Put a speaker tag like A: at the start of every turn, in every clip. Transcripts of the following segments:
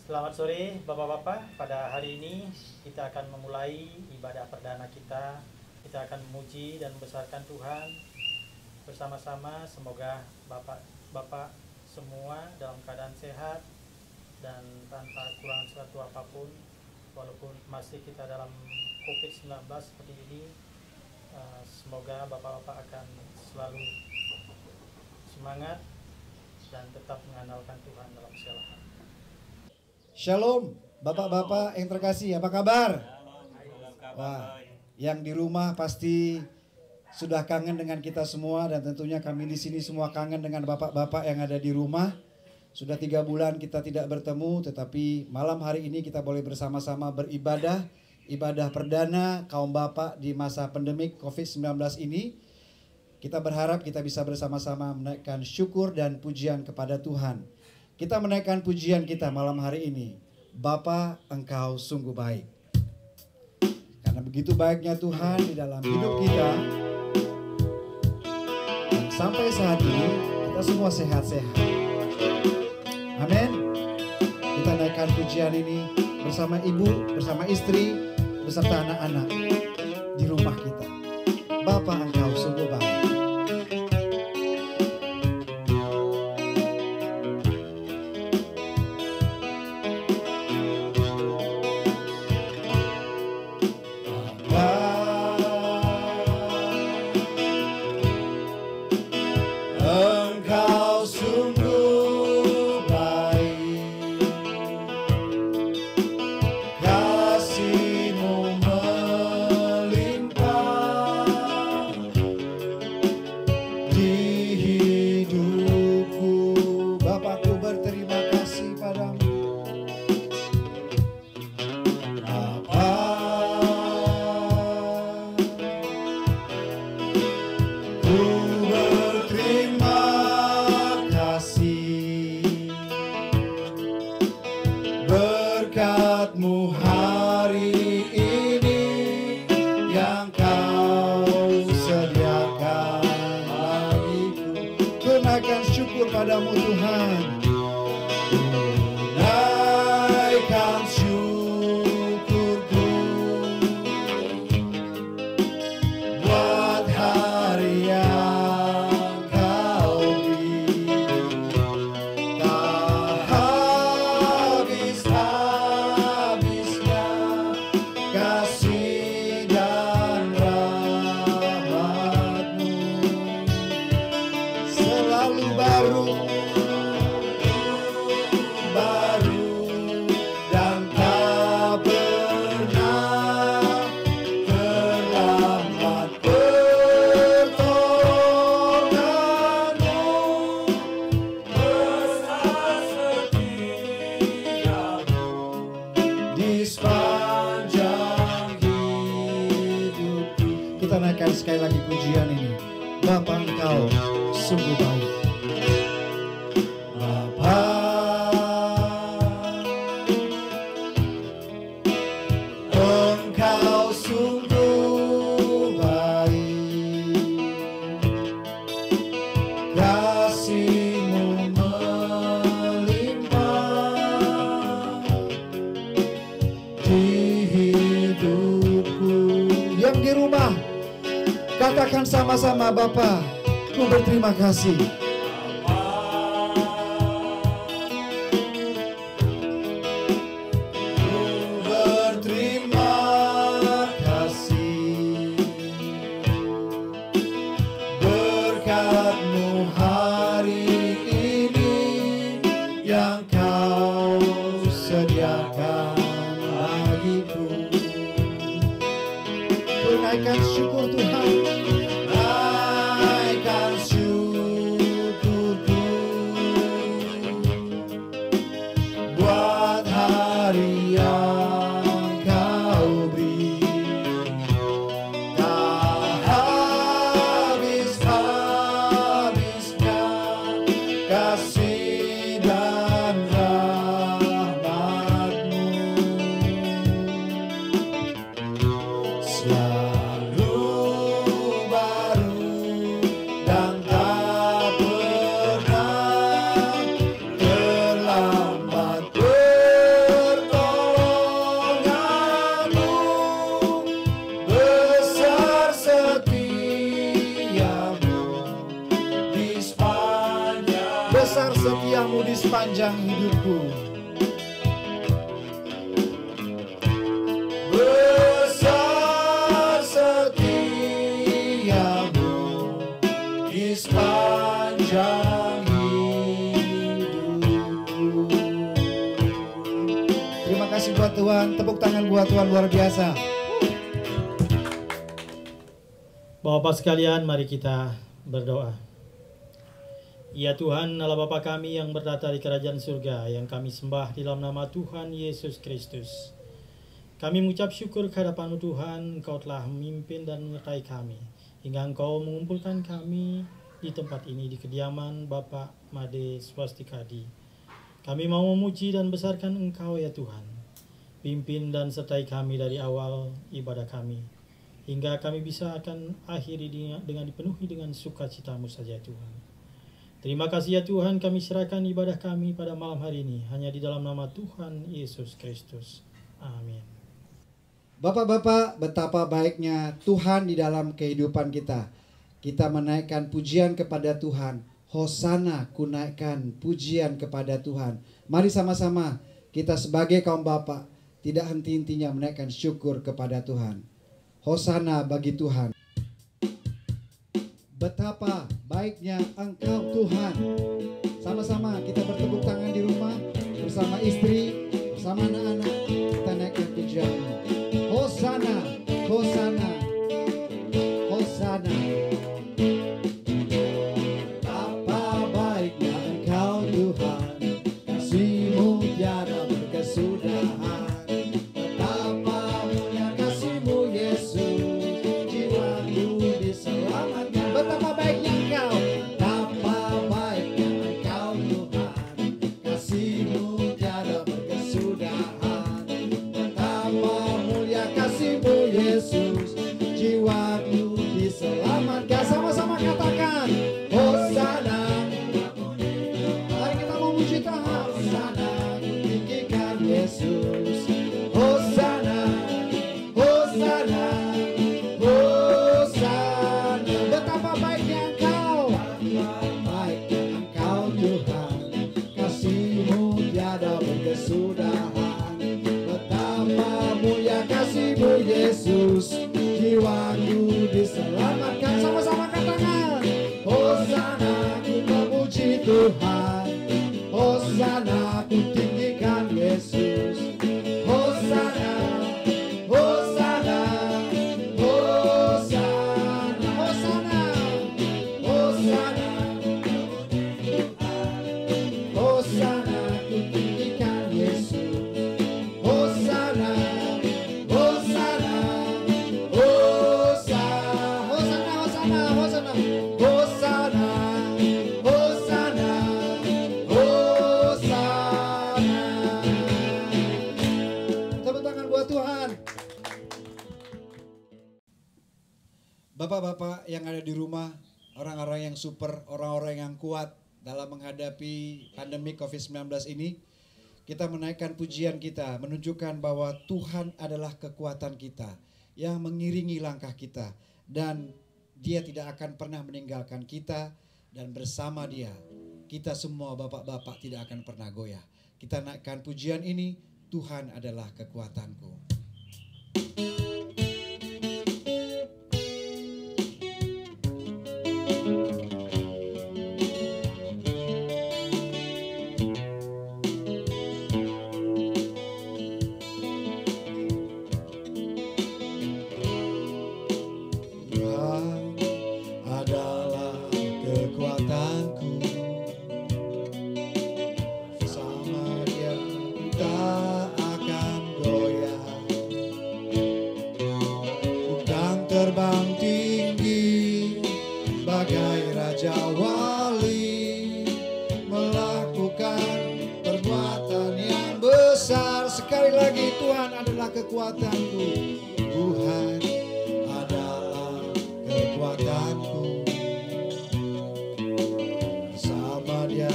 A: Selamat sore Bapak-Bapak, pada hari ini kita akan memulai ibadah perdana kita. Kita akan memuji dan membesarkan Tuhan bersama-sama. Semoga Bapak-Bapak semua dalam keadaan sehat dan tanpa kurang suatu apapun. Walaupun masih kita dalam COVID-19 seperti ini, semoga Bapak-Bapak akan selalu semangat dan tetap mengandalkan Tuhan dalam segala hal.
B: Shalom, Bapak-Bapak yang terkasih, apa kabar? Wah, yang di rumah pasti sudah kangen dengan kita semua, dan tentunya kami di sini semua kangen dengan Bapak-Bapak yang ada di rumah. Sudah 3 bulan kita tidak bertemu, tetapi malam hari ini kita boleh bersama-sama beribadah, ibadah perdana kaum Bapak di masa pandemik COVID-19 ini. Kita berharap kita bisa bersama-sama menaikkan syukur dan pujian kepada Tuhan. Kita menaikkan pujian kita malam hari ini. Bapa, Engkau sungguh baik. Karena begitu baiknya Tuhan di dalam hidup kita. Dan sampai saat ini kita semua sehat-sehat. Amin. Kita naikkan pujian ini bersama ibu, bersama istri, beserta anak-anak di rumah kita. Bapa, Engkau sungguh baik. Padamu Tuhan, naikkan syukurku buat hari yang Kau beri. Tak habis-habisnya kasih dan rahmat-Mu, selalu baru dan tak pernah terlambat pertolongan-Mu. Besar setia-Mu di sepanjang hidupku. Kita naikkan sekali lagi pujian ini. Bapa, Engkau sungguh baik. Engkau sungguh baik, kasih-Mu melimpah di hidupku. Yang di rumah, katakan sama-sama, Bapa, ku berterima kasih. Berkat-Mu hari ini yang Kau sediakan bagiku. Naikkan syukur Tuhan, naikkan syukurku buat hari yang Kau beri. Tak habis-habisnya kasih dan rahmat-Mu, selalu baru dan tak pernah terlambat. setiamu di sepanjang hidupku. Besar setiamu di sepanjang hidupku. Terima kasih buat Tuhan. Tepuk tangan buat Tuhan, luar biasa.
A: Bapak sekalian, mari kita berdoa. Ya Tuhan, Allah Bapa kami yang bertata di kerajaan surga, yang kami sembah di dalam nama Tuhan Yesus Kristus. Kami mengucap syukur kehadapan-Mu Tuhan, Engkau telah memimpin dan menyertai kami, hingga Engkau mengumpulkan kami di tempat ini, di kediaman Bapak Made Swastikadi. Kami mau memuji dan besarkan Engkau ya Tuhan. Pimpin dan sertai kami dari awal ibadah kami, hingga kami bisa akan akhiri dengan dipenuhi dengan sukacita-Mu saja Tuhan. Terima kasih ya Tuhan, kami serahkan ibadah kami pada malam hari ini hanya di dalam nama Tuhan Yesus Kristus. Amin.
B: Bapak-bapak, betapa baiknya Tuhan di dalam kehidupan kita. Kita menaikkan pujian kepada Tuhan. Hosana, ku naikkan pujian kepada Tuhan. Mari sama-sama kita sebagai kaum bapak tidak henti-hentinya menaikkan syukur kepada Tuhan. Hosana bagi Tuhan. Betapa baiknya Engkau Tuhan. Sama-sama kita bertepuk tangan di rumah bersama istri, bersama anak-anak. Kita naikkan pujian. Hosana, Hosana, Hosana. Betapa baiknya Engkau Tuhan, kasih-Mu tiada berkesudahan. Betapa mulia kasih-Mu Yesus, jiwaku diselamatkan. Betapa baiknya Engkau, betapa baiknya Engkau Tuhan, kasih-Mu tiada berkesudahan. Betapa mulia kasih-Mu Yesus, jiwaku diselamatkan. Sama-sama katakan Hosana. Mari kita memuji Tuhan. Hosana, tinggikan Yesus. Hosana, Hosana, Hosana. Betapa baiknya Engkau, baiknya Engkau Tuhan, kasih-Mu tiada berkesudahan. Betapa mulia kasih-Mu Yesus, jiwaku diselamatkan. Sama-sama katakan Hosana, ku memuji Tuhan. Hosana, ku tinggikan Yesus. Hosana, Hosana, Hosana, Hosana, Hosana, Hosana, ku tinggikan Yesus. Hosana, Hosana, Hosana, Hosana, Hosana, Hosana, Hosana, Hosana. Tepuk tangan buat Tuhan. Bapak-bapak yang ada di rumah, orang-orang yang super, orang-orang yang kuat dalam menghadapi pandemi COVID-19 ini, kita menaikkan pujian kita, menunjukkan bahwa Tuhan adalah kekuatan kita yang mengiringi langkah kita, dan Dia tidak akan pernah meninggalkan kita, dan bersama Dia kita semua bapak-bapak tidak akan pernah goyah. Kita naikkan pujian ini, Tuhan adalah kekuatanku. Tuhan adalah kekuatanku, bersama Dia tak akan goyah. Bukan terbang tinggi bagai Raja Wali, melakukan perbuatan yang besar. Sekali lagi, Tuhan adalah kekuatanku. Tuhan adalah kekuatanku, bersama Dia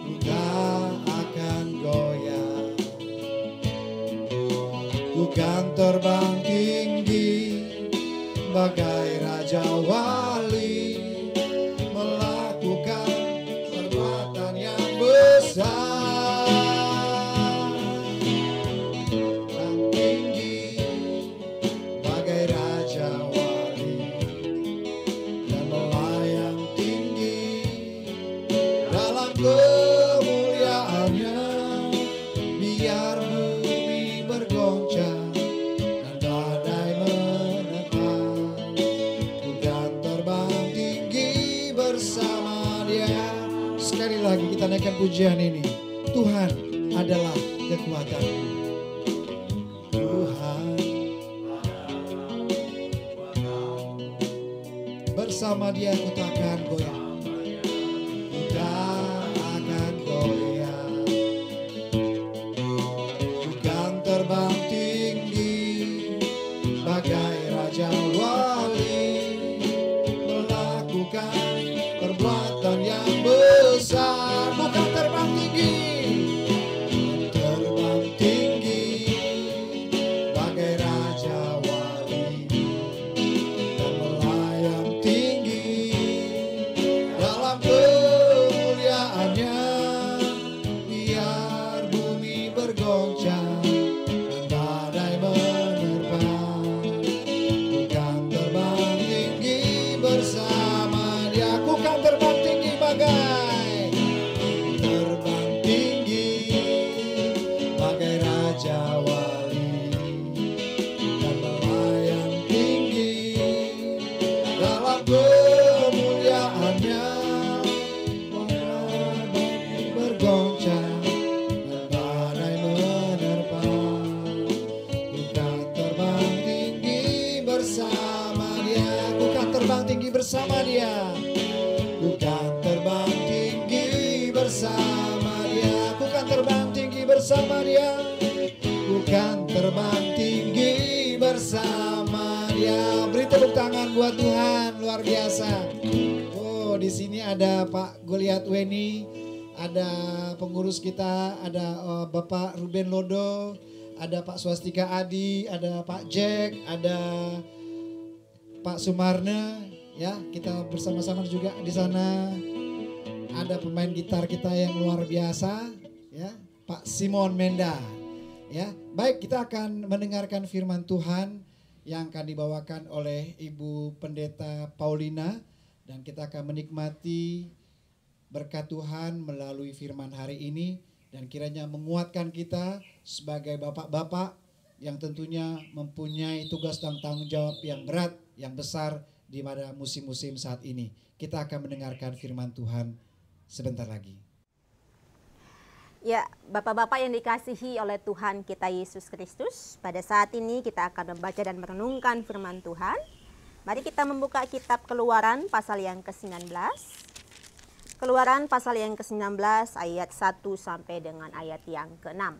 B: ku tak akan goyah. Bukan terbang tinggi bagai Raja Wali, melakukan perbuatan yang kemuliaannya, biar bumi bergoncang dan badai menerpa. Ku kan terbang tinggi bersama Dia. Sekali lagi kita naikkan pujian ini. Tuhan adalah kekuatanku. Tuhan bersama Dia ku takkan goyah, ku tak akan goyah. Ku kan terbang tinggi bagai raja wali, melakukan perbuatan yang besar. Ku kan terbang tinggi, terbang tinggi bagai raja wali, dan melayang tinggi dalam kemuliaannya, biar bumi bergoncang dan badai menerpa. Ku kan terbang tinggi bersama Dia. Ku kan terbang tinggi bagai, terbang tinggi bagai raja wali, dan melayang tinggi dalam kemuliaannya, biar bumi bergoncang dan badai menerpa. Ku kan terbang tinggi bersama Dia. Ku kan terbang tinggi bersama Dia. Ku kan terbang tinggi bersama Dia. Ku kan terbang tinggi bersama Dia. Ku kan terbang tinggi bersama Dia. Beri tepuk tangan buat Tuhan, luar biasa. Oh, di sini ada Pak Goliat Weni, ada pengurus kita, ada Bapak Ruben Lodo, ada Pak Swastika Adi, ada Pak Jack, ada Pak Sumarne, ya, kita bersama-sama juga di sana. Ada pemain gitar kita yang luar biasa, ya, Pak Simon Menda, ya. Baik, kita akan mendengarkan firman Tuhan yang akan dibawakan oleh Ibu Pendeta Paulina, dan kita akan menikmati berkat Tuhan melalui firman hari ini, dan kiranya menguatkan kita sebagai bapak-bapak yang tentunya mempunyai tugas dan tanggung jawab yang berat, yang besar di pada musim-musim saat ini. Kita akan mendengarkan firman Tuhan sebentar lagi.
C: Ya, Bapak-Bapak yang dikasihi oleh Tuhan kita Yesus Kristus, pada saat ini kita akan membaca dan merenungkan firman Tuhan. Mari kita membuka kitab Keluaran pasal yang ke-19. Keluaran pasal yang ke-19 ayat 1 sampai dengan ayat yang ke-6.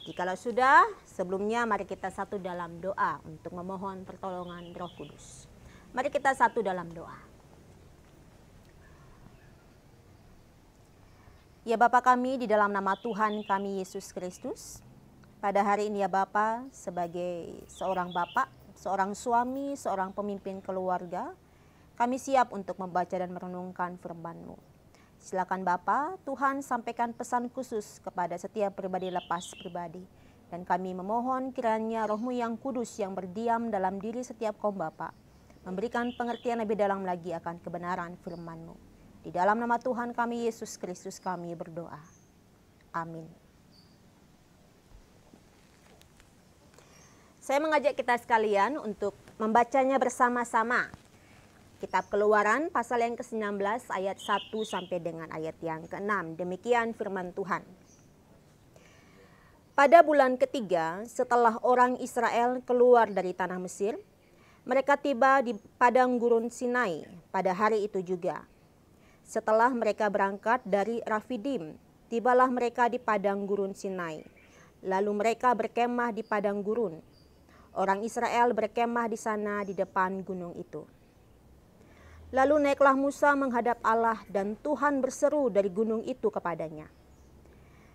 C: Jikalau sudah, sebelumnya mari kita satu dalam doa untuk memohon pertolongan Roh Kudus. Mari kita satu dalam doa. Ya Bapa kami, di dalam nama Tuhan kami Yesus Kristus, pada hari ini ya Bapa, sebagai seorang Bapak, seorang suami, seorang pemimpin keluarga, kami siap untuk membaca dan merenungkan firman-Mu. Silakan Bapa, Tuhan sampaikan pesan khusus kepada setiap pribadi lepas pribadi. Dan kami memohon kiranya Roh-Mu yang kudus yang berdiam dalam diri setiap kaum Bapa, memberikan pengertian lebih dalam lagi akan kebenaran firman-Mu. Di dalam nama Tuhan kami Yesus Kristus kami berdoa. Amin. Saya mengajak kita sekalian untuk membacanya bersama-sama. Kitab Keluaran pasal yang ke-19 ayat 1 sampai dengan ayat yang ke-6. Demikian firman Tuhan. Pada bulan ketiga setelah orang Israel keluar dari tanah Mesir, mereka tiba di padang gurun Sinai pada hari itu juga. Setelah mereka berangkat dari Rafidim, tibalah mereka di padang gurun Sinai. Lalu mereka berkemah di padang gurun. Orang Israel berkemah di sana di depan gunung itu. Lalu naiklah Musa menghadap Allah dan Tuhan berseru dari gunung itu kepadanya.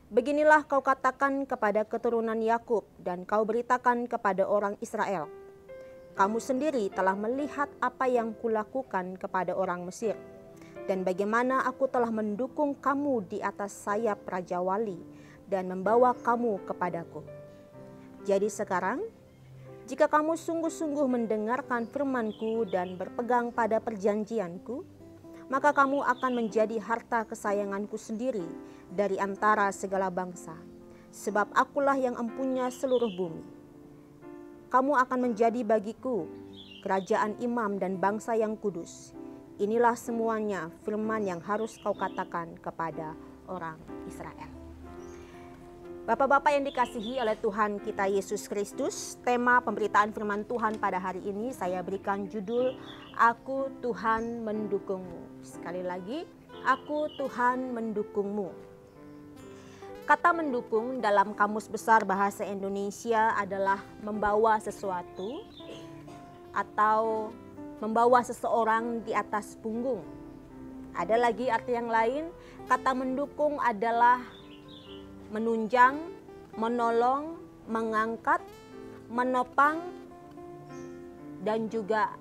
C: Beginilah kau katakan kepada keturunan Yakub dan kau beritakan kepada orang Israel. Kamu sendiri telah melihat apa yang kulakukan kepada orang Mesir dan bagaimana aku telah mendukung kamu di atas sayap Raja Wali dan membawa kamu kepadaku. Jadi sekarang, jika kamu sungguh-sungguh mendengarkan firman-Ku dan berpegang pada perjanjian-Ku, maka kamu akan menjadi harta kesayanganku sendiri dari antara segala bangsa. Sebab akulah yang empunya seluruh bumi. Kamu akan menjadi bagiku kerajaan imam dan bangsa yang kudus. Inilah semuanya firman yang harus kau katakan kepada orang Israel. Bapak-bapak yang dikasihi oleh Tuhan kita Yesus Kristus, tema pemberitaan firman Tuhan pada hari ini saya berikan judul Aku Tuhan Mendukungmu. Sekali lagi, Aku Tuhan Mendukungmu. Kata mendukung dalam Kamus Besar Bahasa Indonesia adalah membawa sesuatu atau membawa seseorang di atas punggung. Ada lagi arti yang lain, kata mendukung adalah menunjang, menolong, mengangkat, menopang, dan juga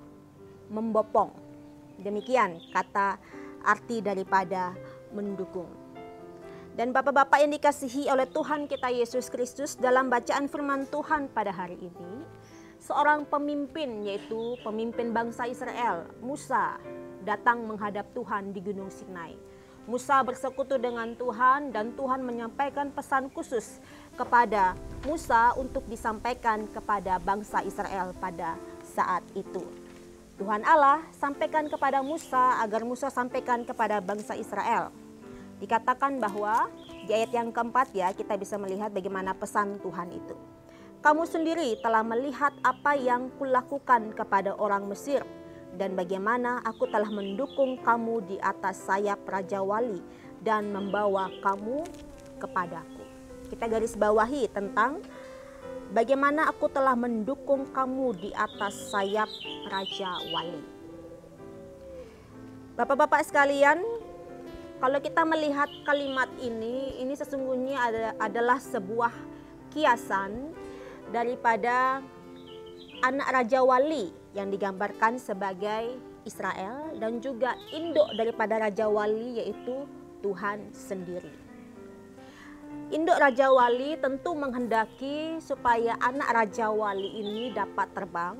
C: membopong. Demikian kata arti daripada mendukung. Dan bapak-bapak yang dikasihi oleh Tuhan kita Yesus Kristus, dalam bacaan firman Tuhan pada hari ini, seorang pemimpin, yaitu pemimpin bangsa Israel, Musa, datang menghadap Tuhan di Gunung Sinai. Musa bersekutu dengan Tuhan dan Tuhan menyampaikan pesan khusus kepada Musa untuk disampaikan kepada bangsa Israel pada saat itu. Tuhan Allah sampaikan kepada Musa agar Musa sampaikan kepada bangsa Israel. Dikatakan bahwa di ayat yang keempat ya, kita bisa melihat bagaimana pesan Tuhan itu. Kamu sendiri telah melihat apa yang kulakukan kepada orang Mesir, dan bagaimana aku telah mendukung kamu di atas sayap Raja Wali dan membawa kamu kepadaku. Kita garis bawahi tentang bagaimana aku telah mendukung kamu di atas sayap Raja Wali. Bapak-bapak sekalian, kalau kita melihat kalimat ini sesungguhnya adalah sebuah kiasan daripada anak Raja Wali yang digambarkan sebagai Israel dan juga induk daripada Raja Wali yaitu Tuhan sendiri. Induk Raja Wali tentu menghendaki supaya anak Raja Wali ini dapat terbang,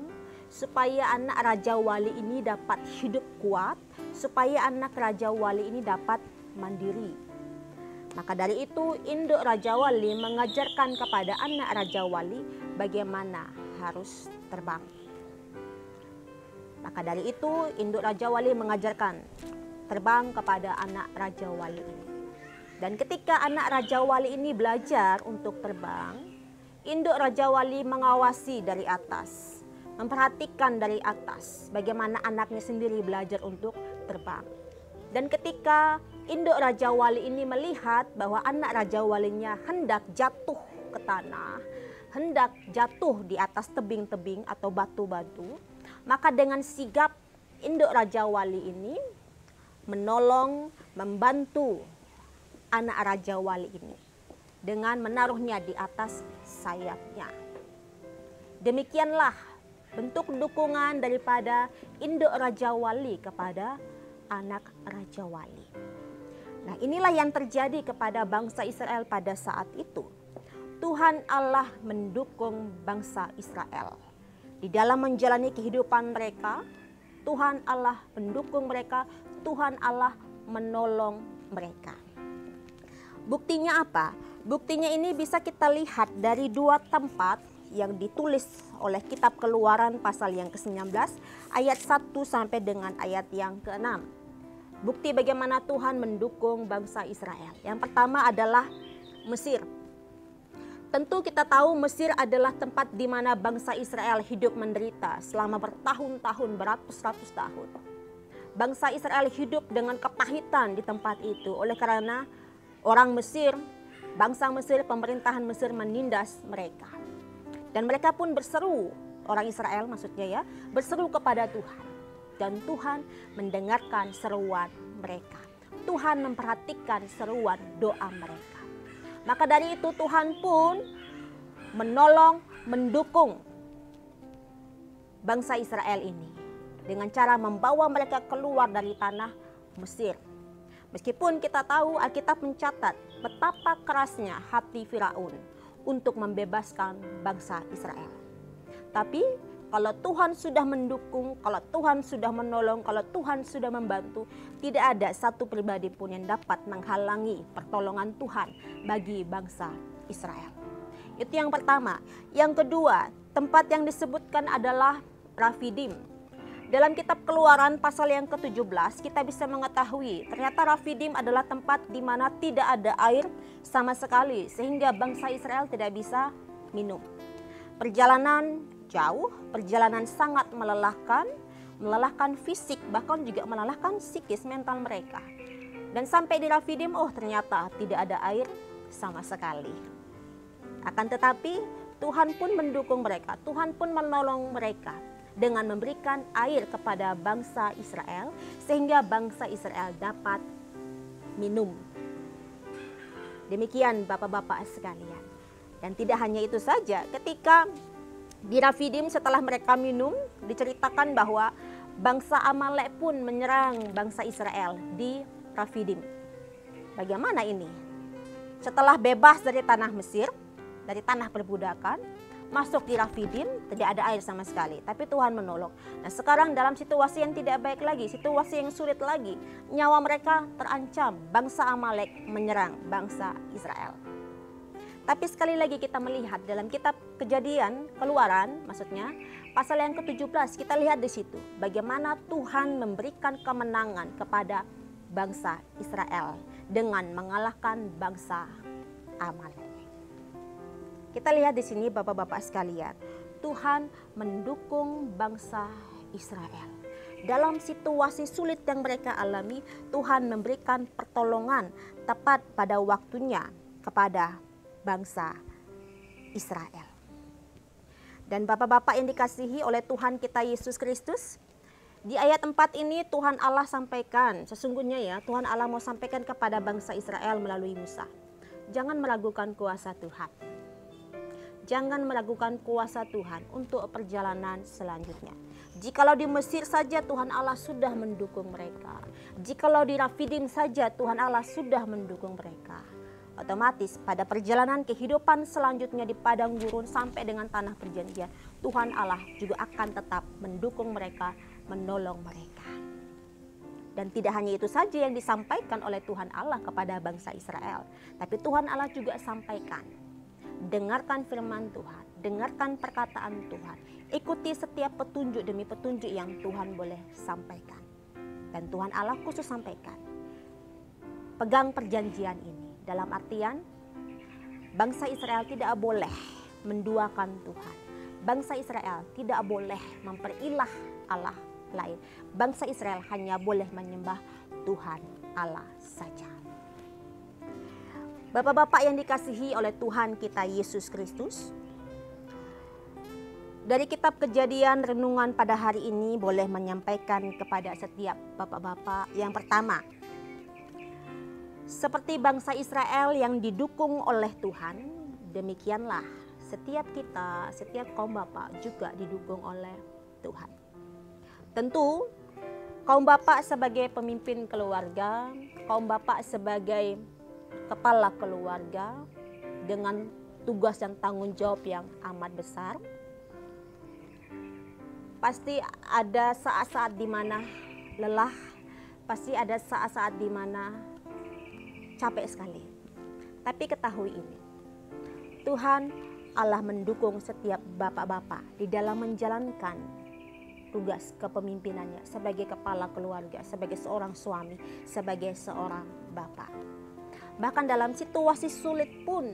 C: supaya anak Raja Wali ini dapat hidup kuat, supaya anak Raja Wali ini dapat mandiri. Maka dari itu induk Raja Wali mengajarkan kepada anak Raja Wali bagaimana harus terbang. Maka dari itu induk Raja Wali mengajarkan terbang kepada anak Raja Wali ini. Dan ketika anak Raja Wali ini belajar untuk terbang, induk Raja Wali mengawasi dari atas, memperhatikan dari atas bagaimana anaknya sendiri belajar untuk terbang. Dan ketika induk Raja Wali ini melihat bahwa anak Raja Walinya hendak jatuh ke tanah, hendak jatuh di atas tebing-tebing atau batu-batu, maka dengan sigap induk Raja Wali ini menolong, membantu anak Raja Wali ini dengan menaruhnya di atas sayapnya. Demikianlah bentuk dukungan daripada induk Raja Wali kepada anak Raja Wali. Nah, inilah yang terjadi kepada bangsa Israel pada saat itu. Tuhan Allah mendukung bangsa Israel. Di dalam menjalani kehidupan mereka, Tuhan Allah mendukung mereka, Tuhan Allah menolong mereka. Buktinya apa? Buktinya ini bisa kita lihat dari dua tempat yang ditulis oleh kitab Keluaran pasal yang ke-19 ayat 1 sampai dengan ayat yang ke-6. Bukti bagaimana Tuhan mendukung bangsa Israel. Yang pertama adalah Mesir. Tentu kita tahu Mesir adalah tempat di mana bangsa Israel hidup menderita selama bertahun-tahun, beratus-ratus tahun. Bangsa Israel hidup dengan kepahitan di tempat itu oleh karena orang Mesir, bangsa Mesir, pemerintahan Mesir menindas mereka. Dan mereka pun berseru, orang Israel maksudnya ya, berseru kepada Tuhan. Dan Tuhan mendengarkan seruan mereka. Tuhan memperhatikan seruan doa mereka. Maka dari itu Tuhan pun menolong, mendukung bangsa Israel ini dengan cara membawa mereka keluar dari tanah Mesir. Meskipun kita tahu Alkitab mencatat betapa kerasnya hati Firaun untuk membebaskan bangsa Israel. Tapi kalau Tuhan sudah mendukung, kalau Tuhan sudah menolong, kalau Tuhan sudah membantu, tidak ada satu pribadi pun yang dapat menghalangi pertolongan Tuhan bagi bangsa Israel. Itu yang pertama. Yang kedua, tempat yang disebutkan adalah Rafidim. Dalam kitab Keluaran pasal yang ke-17 kita bisa mengetahui ternyata Rafidim adalah tempat di mana tidak ada air sama sekali sehingga bangsa Israel tidak bisa minum. Perjalanan jauh, perjalanan sangat melelahkan fisik, bahkan juga melelahkan psikis mental mereka. Dan sampai di Rafidim, ternyata tidak ada air sama sekali. Akan tetapi Tuhan pun mendukung mereka, Tuhan pun menolong mereka dengan memberikan air kepada bangsa Israel sehingga bangsa Israel dapat minum. Demikian Bapak-bapak sekalian. Dan tidak hanya itu saja, ketika di Rafidim setelah mereka minum, diceritakan bahwa bangsa Amalek pun menyerang bangsa Israel di Rafidim. Bagaimana ini? Setelah bebas dari tanah Mesir, dari tanah perbudakan, masuk di Rafidim, tidak ada air sama sekali. Tapi Tuhan menolong. Nah sekarang dalam situasi yang tidak baik lagi, situasi yang sulit lagi, nyawa mereka terancam. Bangsa Amalek menyerang bangsa Israel. Tapi sekali lagi kita melihat dalam kitab Kejadian, Keluaran maksudnya, pasal yang ke-17 kita lihat di situ bagaimana Tuhan memberikan kemenangan kepada bangsa Israel dengan mengalahkan bangsa Amalek. Kita lihat di sini Bapak-bapak sekalian, Tuhan mendukung bangsa Israel. Dalam situasi sulit yang mereka alami, Tuhan memberikan pertolongan tepat pada waktunya kepada bangsa Israel. Dan Bapak-bapak yang dikasihi oleh Tuhan kita Yesus Kristus, di ayat 4 ini Tuhan Allah sampaikan, sesungguhnya ya Tuhan Allah mau sampaikan kepada bangsa Israel melalui Musa. Jangan meragukan kuasa Tuhan. Jangan meragukan kuasa Tuhan untuk perjalanan selanjutnya. Jikalau di Mesir saja Tuhan Allah sudah mendukung mereka. Jikalau di Rafidim saja Tuhan Allah sudah mendukung mereka. Otomatis pada perjalanan kehidupan selanjutnya di padang gurun sampai dengan tanah perjanjian, Tuhan Allah juga akan tetap mendukung mereka, menolong mereka. Dan tidak hanya itu saja yang disampaikan oleh Tuhan Allah kepada bangsa Israel, tapi Tuhan Allah juga sampaikan, dengarkan firman Tuhan, dengarkan perkataan Tuhan, ikuti setiap petunjuk demi petunjuk yang Tuhan boleh sampaikan. Dan Tuhan Allah khusus sampaikan, pegang perjanjian ini. Dalam artian, bangsa Israel tidak boleh menduakan Tuhan. Bangsa Israel tidak boleh memperilah Allah lain. Bangsa Israel hanya boleh menyembah Tuhan Allah saja. Bapak-bapak yang dikasihi oleh Tuhan kita Yesus Kristus, dari kitab Kejadian renungan pada hari ini boleh menyampaikan kepada setiap bapak-bapak yang pertama, seperti bangsa Israel yang didukung oleh Tuhan, demikianlah setiap kita, setiap kaum bapak juga didukung oleh Tuhan. Tentu kaum bapak sebagai pemimpin keluarga, kaum bapak sebagai kepala keluarga dengan tugas dan tanggung jawab yang amat besar, pasti ada saat-saat di mana lelah, pasti ada saat-saat di mana capek sekali. Tapi ketahui ini, Tuhan Allah mendukung setiap bapak-bapak di dalam menjalankan tugas kepemimpinannya sebagai kepala keluarga, sebagai seorang suami, sebagai seorang bapak. Bahkan dalam situasi sulit pun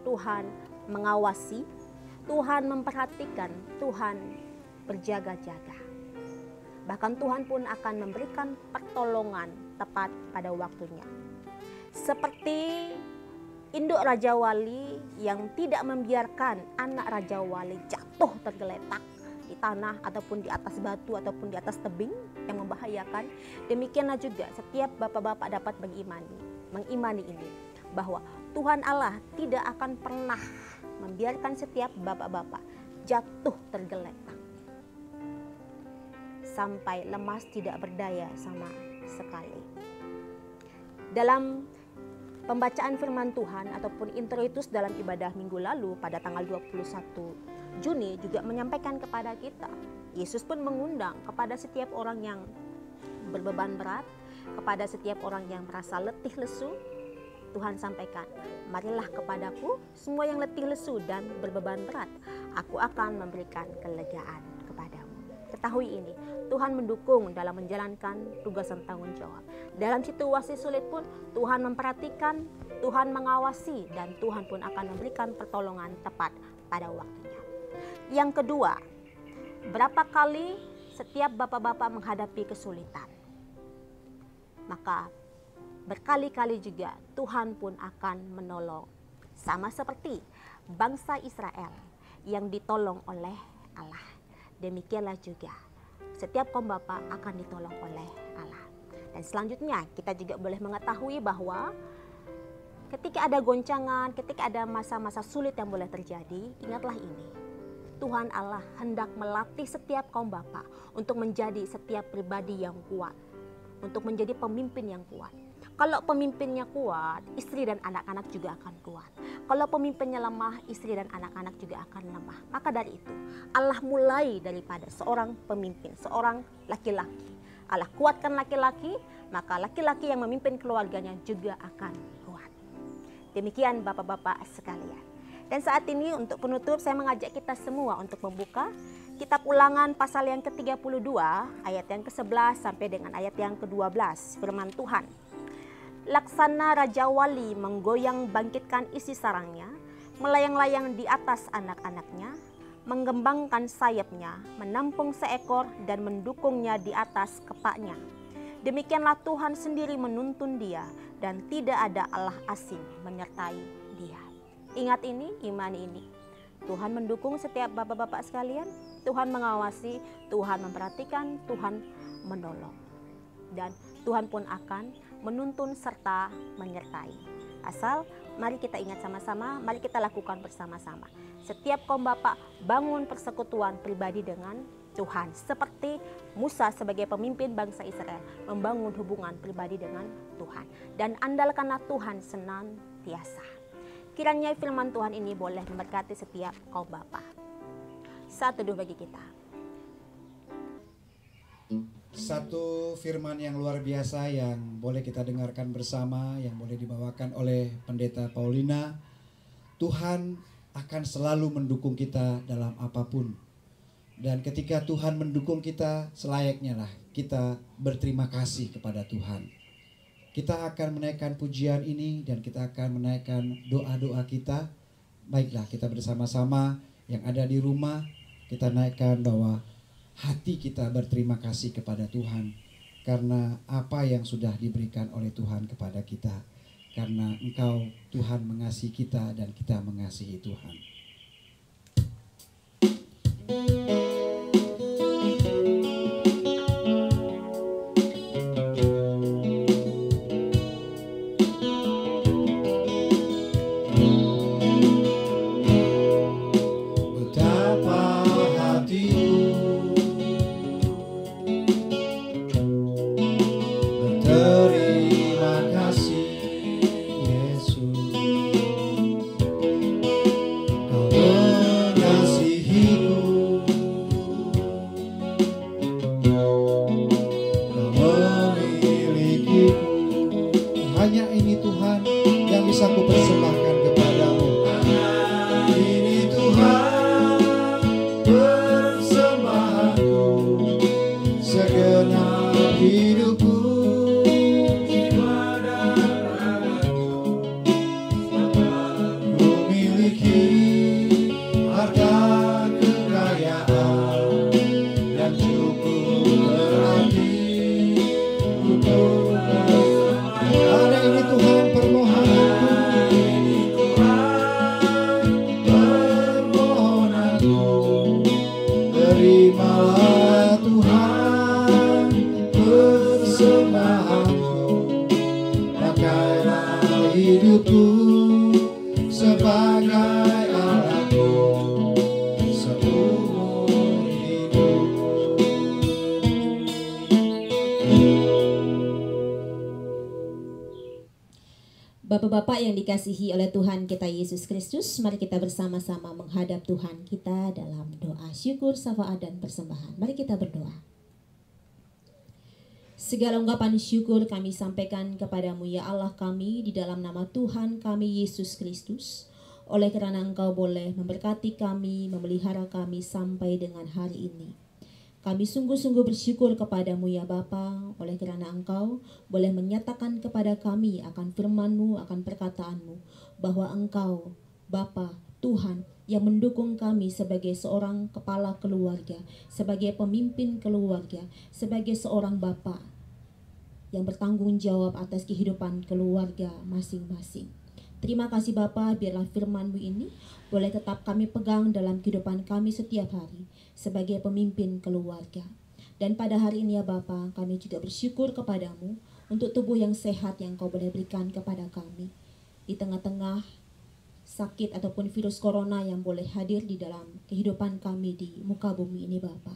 C: Tuhan mengawasi, Tuhan memperhatikan, Tuhan berjaga-jaga. Bahkan Tuhan pun akan memberikan pertolongan tepat pada waktunya. Seperti induk Raja Wali yang tidak membiarkan anak Raja Wali jatuh tergeletak di tanah ataupun di atas batu ataupun di atas tebing yang membahayakan. Demikianlah juga setiap bapak-bapak dapat mengimani ini, bahwa Tuhan Allah tidak akan pernah membiarkan setiap bapak-bapak jatuh tergeletak sampai lemas tidak berdaya sama sekali. Dalam pembacaan firman Tuhan ataupun introitus dalam ibadah minggu lalu pada tanggal 21 Juni juga menyampaikan kepada kita. Yesus pun mengundang kepada setiap orang yang berbeban berat, kepada setiap orang yang merasa letih lesu. Tuhan sampaikan, marilah kepadaku semua yang letih lesu dan berbeban berat, aku akan memberikan kelegaan kepadamu. Ketahui ini, Tuhan mendukung dalam menjalankan tugas dan tanggung jawab. Dalam situasi sulit pun Tuhan memperhatikan, Tuhan mengawasi, dan Tuhan pun akan memberikan pertolongan tepat pada waktunya. Yang kedua, berapa kali setiap bapak-bapak menghadapi kesulitan, maka berkali-kali juga Tuhan pun akan menolong. Sama seperti bangsa Israel yang ditolong oleh Allah. Demikianlah juga setiap kaum bapak akan ditolong oleh Allah. Dan selanjutnya kita juga boleh mengetahui bahwa ketika ada goncangan, ketika ada masa-masa sulit yang boleh terjadi, ingatlah ini. Tuhan Allah hendak melatih setiap kaum bapak untuk menjadi setiap pribadi yang kuat, untuk menjadi pemimpin yang kuat. Kalau pemimpinnya kuat, istri dan anak-anak juga akan kuat. Kalau pemimpinnya lemah, istri dan anak-anak juga akan lemah. Maka dari itu, Allah mulai daripada seorang pemimpin, seorang laki-laki. Allah kuatkan laki-laki, maka laki-laki yang memimpin keluarganya juga akan kuat. Demikian bapak-bapak sekalian. Dan saat ini untuk penutup, saya mengajak kita semua untuk membuka Kitab Ulangan pasal yang ke-32, ayat yang ke-11 sampai dengan ayat yang ke-12, firman Tuhan. Laksana Raja Wali menggoyang bangkitkan isi sarangnya, melayang-layang di atas anak-anaknya, mengembangkan sayapnya, menampung seekor dan mendukungnya di atas kepaknya. Demikianlah Tuhan sendiri menuntun dia, dan tidak ada Allah asing menyertai dia. Ingat ini, imani ini. Tuhan mendukung setiap bapak-bapak sekalian, Tuhan mengawasi, Tuhan memperhatikan, Tuhan menolong. Dan Tuhan pun akan menuntun serta menyertai. Asal mari kita ingat sama-sama, mari kita lakukan bersama-sama. Setiap kaum bapak bangun persekutuan pribadi dengan Tuhan. Seperti Musa sebagai pemimpin bangsa Israel membangun hubungan pribadi dengan Tuhan. Dan andalkanlah Tuhan senantiasa. Kiranya firman Tuhan ini boleh memberkati setiap kaum bapak. Saat teduh bagi kita.
B: Satu firman yang luar biasa yang boleh kita dengarkan bersama, yang boleh dibawakan oleh Pendeta Paulina. Tuhan akan selalu mendukung kita dalam apapun. Dan ketika Tuhan mendukung kita, selayaknya lah kita berterima kasih kepada Tuhan. Kita akan menaikkan pujian ini dan kita akan menaikkan doa-doa kita. Baiklah, kita bersama-sama yang ada di rumah, kita naikkan bahwa hati kita berterima kasih kepada Tuhan karena apa yang sudah diberikan oleh Tuhan kepada kita. Karena Engkau, Tuhan, mengasihi kita dan kita mengasihi Tuhan.
D: Bapak-bapak yang dikasihi oleh Tuhan kita Yesus Kristus, mari kita bersama-sama menghadap Tuhan kita dalam doa syukur, syafaat, dan persembahan. Mari kita berdoa. Segala ungkapan syukur kami sampaikan kepadamu ya Allah kami di dalam nama Tuhan kami Yesus Kristus. Oleh karena Engkau boleh memberkati kami, memelihara kami sampai dengan hari ini. Kami sungguh-sungguh bersyukur kepadamu ya Bapa, oleh karena Engkau boleh menyatakan kepada kami akan firman-Mu, akan perkataan-Mu, bahwa Engkau, Bapa, Tuhan, yang mendukung kami sebagai seorang kepala keluarga, sebagai pemimpin keluarga, sebagai seorang Bapa yang bertanggung jawab atas kehidupan keluarga masing-masing. Terima kasih Bapa, biarlah firman-Mu ini boleh tetap kami pegang dalam kehidupan kami setiap hari sebagai pemimpin keluarga. Dan pada hari ini ya Bapa, kami juga bersyukur kepadamu untuk tubuh yang sehat yang Kau boleh berikan kepada kami. Di tengah-tengah sakit ataupun virus corona yang boleh hadir di dalam kehidupan kami di muka bumi ini Bapa.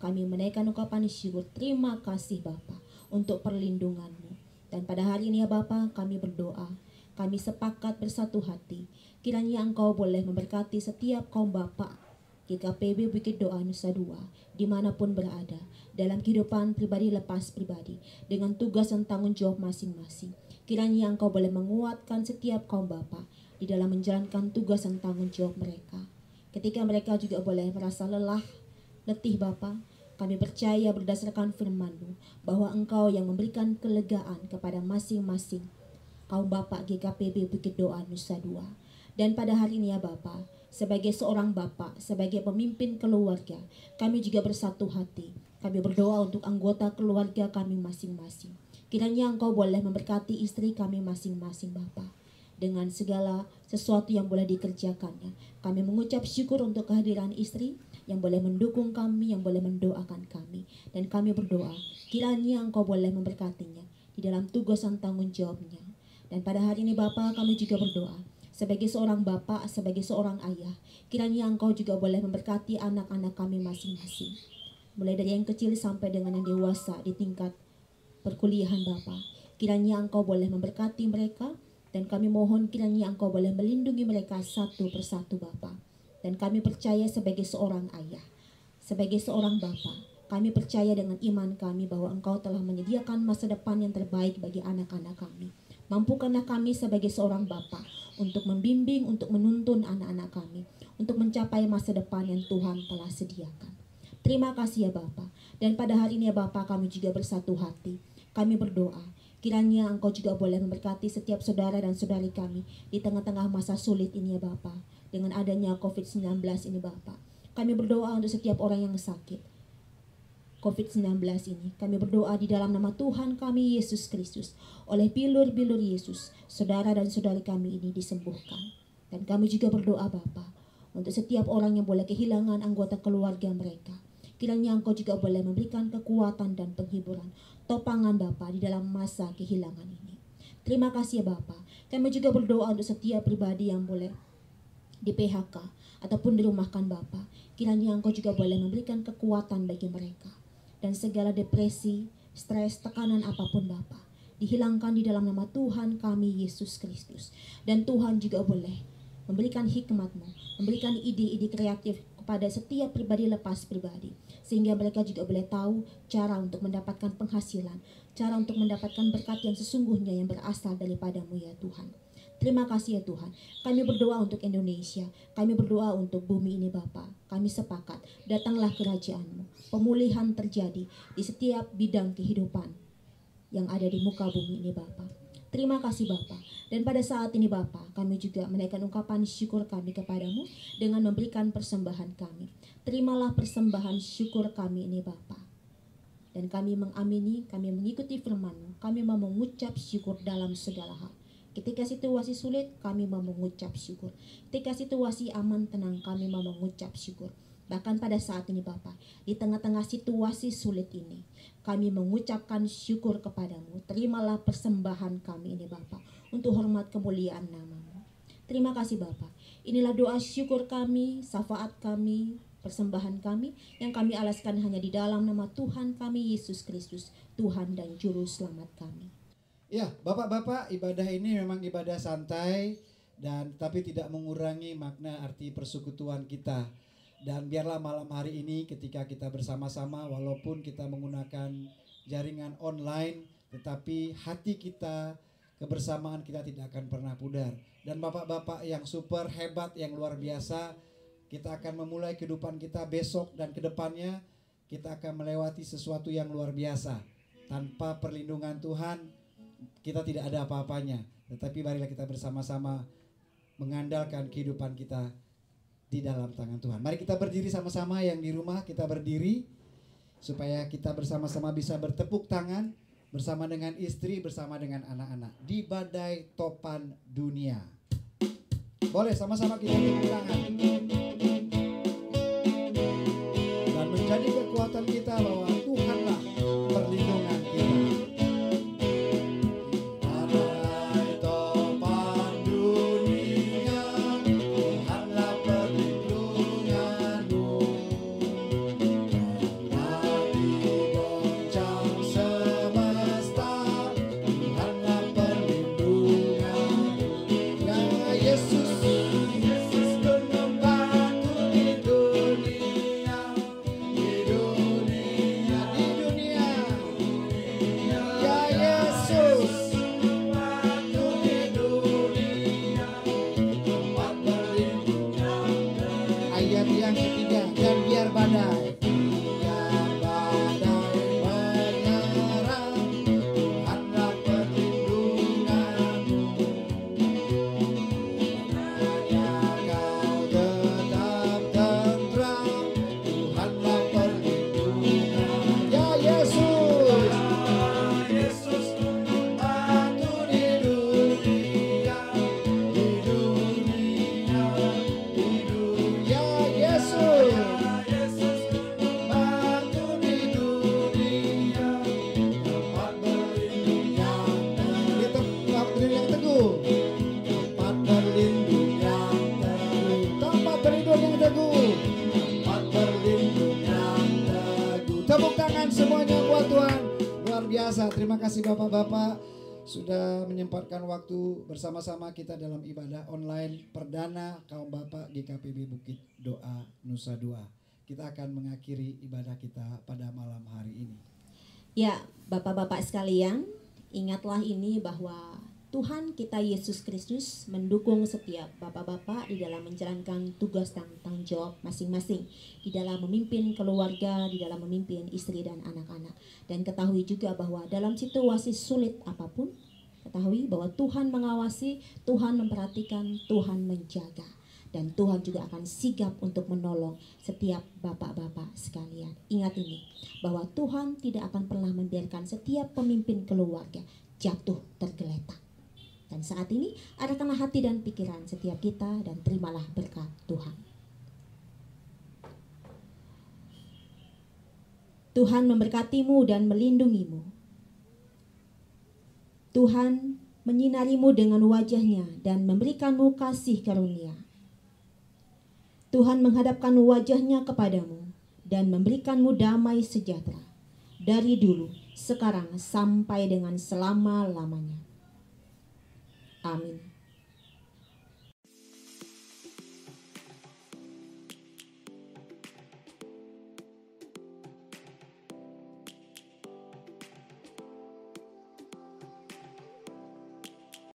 D: Kami menaikkan ungkapan syukur, terima kasih Bapa untuk perlindungan-Mu. Dan pada hari ini ya Bapa, kami berdoa, kami sepakat bersatu hati, kiranya Engkau boleh memberkati setiap kaum bapa GKPB Bukit Doa Nusa Dua, dimanapun berada, dalam kehidupan pribadi lepas pribadi, dengan tugas dan tanggung jawab masing-masing. Kiranya Engkau boleh menguatkan setiap kaum bapa di dalam menjalankan tugas dan tanggung jawab mereka. Ketika mereka juga boleh merasa lelah, letih Bapa, kami percaya berdasarkan firman-Mu, bahwa Engkau yang memberikan kelegaan kepada masing-masing kaum Bapak GKPB Bukit Doa Nusa Dua. Dan pada hari ini ya Bapak, sebagai seorang Bapak, sebagai pemimpin keluarga, kami juga bersatu hati. Kami berdoa untuk anggota keluarga kami masing-masing. Kiranya Engkau boleh memberkati istri kami masing-masing Bapak, dengan segala sesuatu yang boleh dikerjakannya. Kami mengucap syukur untuk kehadiran istri yang boleh mendukung kami, yang boleh mendoakan kami. Dan kami berdoa, kiranya Engkau boleh memberkatinya di dalam tugas dan tanggung jawabnya. Dan pada hari ini Bapa, kami juga berdoa sebagai seorang Bapa, sebagai seorang ayah, kiranya Engkau juga boleh memberkati anak-anak kami masing-masing, mulai dari yang kecil sampai dengan yang dewasa di tingkat perkuliahan Bapa. Kiranya Engkau boleh memberkati mereka, dan kami mohon kiranya Engkau boleh melindungi mereka satu persatu Bapa. Dan kami percaya sebagai seorang ayah, sebagai seorang Bapa, kami percaya dengan iman kami bahwa Engkau telah menyediakan masa depan yang terbaik bagi anak-anak kami. Mampukanlah kami sebagai seorang Bapa untuk membimbing, untuk menuntun anak-anak kami, untuk mencapai masa depan yang Tuhan telah sediakan. Terima kasih ya Bapa. Dan pada hari ini ya Bapa, kami juga bersatu hati. Kami berdoa, kiranya Engkau juga boleh memberkati setiap saudara dan saudari kami di tengah-tengah masa sulit ini ya Bapa. Dengan adanya COVID-19 ini Bapa, kami berdoa untuk setiap orang yang sakit COVID-19 ini. Kami berdoa di dalam nama Tuhan kami Yesus Kristus. Oleh bilur-bilur Yesus, saudara dan saudari kami ini disembuhkan. Dan kami juga berdoa Bapa, untuk setiap orang yang boleh kehilangan anggota keluarga mereka. Kiranya Engkau juga boleh memberikan kekuatan dan penghiburan, topangan Bapa di dalam masa kehilangan ini. Terima kasih ya Bapa. Kami juga berdoa untuk setiap pribadi yang boleh di PHK ataupun dirumahkan Bapa. Kiranya Engkau juga boleh memberikan kekuatan bagi mereka. Dan segala depresi, stres, tekanan apapun Bapa, dihilangkan di dalam nama Tuhan kami Yesus Kristus. Dan Tuhan juga boleh memberikan hikmat-Mu, memberikan ide-ide kreatif kepada setiap pribadi lepas pribadi, sehingga mereka juga boleh tahu cara untuk mendapatkan penghasilan, cara untuk mendapatkan berkat yang sesungguhnya yang berasal daripada-Mu ya Tuhan. Terima kasih ya Tuhan. Kami berdoa untuk Indonesia. Kami berdoa untuk bumi ini Bapa. Kami sepakat, datanglah kerajaan-Mu. Pemulihan terjadi di setiap bidang kehidupan yang ada di muka bumi ini Bapa. Terima kasih Bapa. Dan pada saat ini Bapa, kami juga menaikkan ungkapan syukur kami kepadamu dengan memberikan persembahan kami. Terimalah persembahan syukur kami ini Bapa. Dan kami mengamini, kami mengikuti firman-Mu. Kami mau mengucap syukur dalam segala hal. Ketika situasi sulit, kami mau mengucap syukur. Ketika situasi aman, tenang, kami mau mengucap syukur. Bahkan pada saat ini Bapa, di tengah-tengah situasi sulit ini, kami mengucapkan syukur kepadamu. Terimalah persembahan kami ini Bapa, untuk hormat kemuliaan nama-Mu. Terima kasih Bapa. Inilah doa syukur kami, syafaat kami, persembahan kami, yang kami alaskan hanya di dalam nama Tuhan kami Yesus Kristus, Tuhan dan Juru Selamat kami.
B: Ya, Bapak-bapak, ibadah ini memang ibadah santai dan tapi tidak mengurangi makna arti persekutuan kita. Dan biarlah malam hari ini ketika kita bersama-sama walaupun kita menggunakan jaringan online, tetapi hati kita, kebersamaan kita tidak akan pernah pudar. Dan Bapak-bapak yang super hebat, yang luar biasa, kita akan memulai kehidupan kita besok dan kedepannya kita akan melewati sesuatu yang luar biasa. Tanpa perlindungan Tuhan kita tidak ada apa-apanya, tetapi marilah kita bersama-sama mengandalkan kehidupan kita di dalam tangan Tuhan. Mari kita berdiri sama-sama, yang di rumah kita berdiri supaya kita bersama-sama bisa bertepuk tangan bersama dengan istri, bersama dengan anak-anak di badai topan dunia. Boleh sama-sama kita tepuk tangan dan menjadi kekuatan kita bahwa Tuhanlah perlindungan kita. Terima kasih Bapak-bapak sudah menyempatkan waktu bersama-sama kita dalam ibadah online perdana kaum Bapak GKPB Bukit Doa Nusa Dua. Kita akan mengakhiri ibadah kita pada malam hari ini.
D: Ya, Bapak-bapak sekalian, ingatlah ini bahwa Tuhan kita Yesus Kristus mendukung setiap bapak-bapak di dalam menjalankan tugas dan tanggung jawab masing-masing, di dalam memimpin keluarga, di dalam memimpin istri dan anak-anak. Dan ketahui juga bahwa dalam situasi sulit apapun, ketahui bahwa Tuhan mengawasi, Tuhan memperhatikan, Tuhan menjaga. Dan Tuhan juga akan sigap untuk menolong setiap bapak-bapak sekalian. Ingat ini, bahwa Tuhan tidak akan pernah membiarkan setiap pemimpin keluarga jatuh tergeletak. Dan saat ini arahkanlah hati dan pikiran setiap kita dan terimalah berkat Tuhan. Tuhan memberkatimu dan melindungimu. Tuhan menyinarimu dengan wajahnya dan memberikanmu kasih karunia. Tuhan menghadapkan wajahnya kepadamu dan memberikanmu damai sejahtera dari dulu, sekarang, sampai dengan selama-lamanya.